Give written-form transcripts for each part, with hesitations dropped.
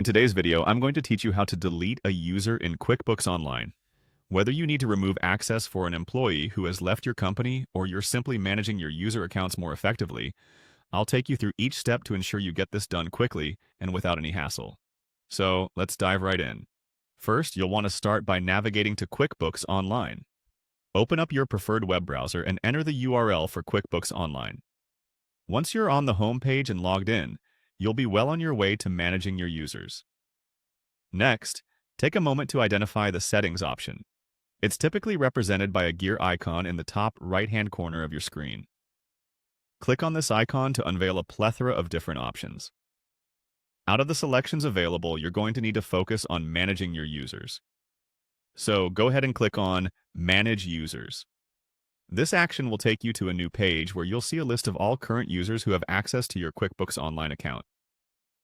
In today's video, I'm going to teach you how to delete a user in QuickBooks Online. Whether you need to remove access for an employee who has left your company or you're simply managing your user accounts more effectively, I'll take you through each step to ensure you get this done quickly and without any hassle. So let's dive right in. First, you'll want to start by navigating to QuickBooks Online. Open up your preferred web browser and enter the URL for QuickBooks Online. Once you're on the home page and logged in, you'll be well on your way to managing your users. Next, take a moment to identify the Settings option. It's typically represented by a gear icon in the top right-hand corner of your screen. Click on this icon to unveil a plethora of different options. Out of the selections available, you're going to need to focus on managing your users. So go ahead and click on Manage Users. This action will take you to a new page where you'll see a list of all current users who have access to your QuickBooks Online account.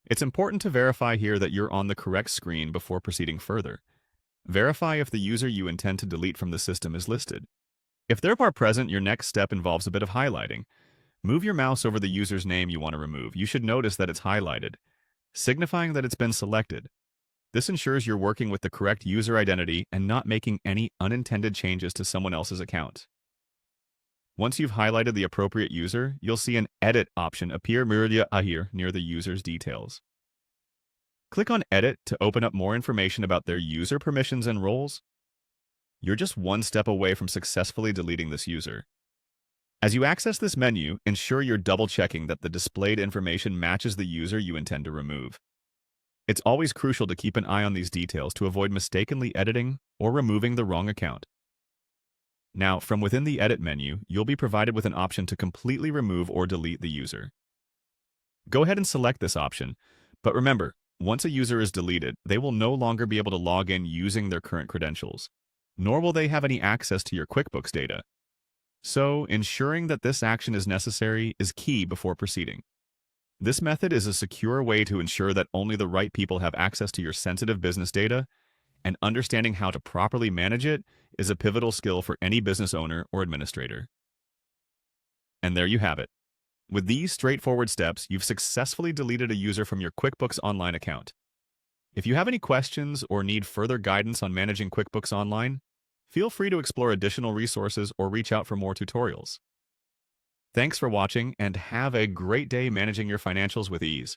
It's important to verify here that you're on the correct screen before proceeding further. Verify if the user you intend to delete from the system is listed. If they're present, your next step involves a bit of highlighting. Move your mouse over the user's name you want to remove. You should notice that it's highlighted, signifying that it's been selected. This ensures you're working with the correct user identity and not making any unintended changes to someone else's account. Once you've highlighted the appropriate user, you'll see an Edit option appear here near the user's details. Click on Edit to open up more information about their user permissions and roles. You're just one step away from successfully deleting this user. As you access this menu, ensure you're double-checking that the displayed information matches the user you intend to remove. It's always crucial to keep an eye on these details to avoid mistakenly editing or removing the wrong account. Now, from within the Edit menu, you'll be provided with an option to completely remove or delete the user. Go ahead and select this option, but remember, once a user is deleted, they will no longer be able to log in using their current credentials, nor will they have any access to your QuickBooks data. So, ensuring that this action is necessary is key before proceeding. This method is a secure way to ensure that only the right people have access to your sensitive business data, and understanding how to properly manage it is a pivotal skill for any business owner or administrator. And there you have it. With these straightforward steps, you've successfully deleted a user from your QuickBooks Online account. If you have any questions or need further guidance on managing QuickBooks Online, feel free to explore additional resources or reach out for more tutorials. Thanks for watching and have a great day managing your financials with ease.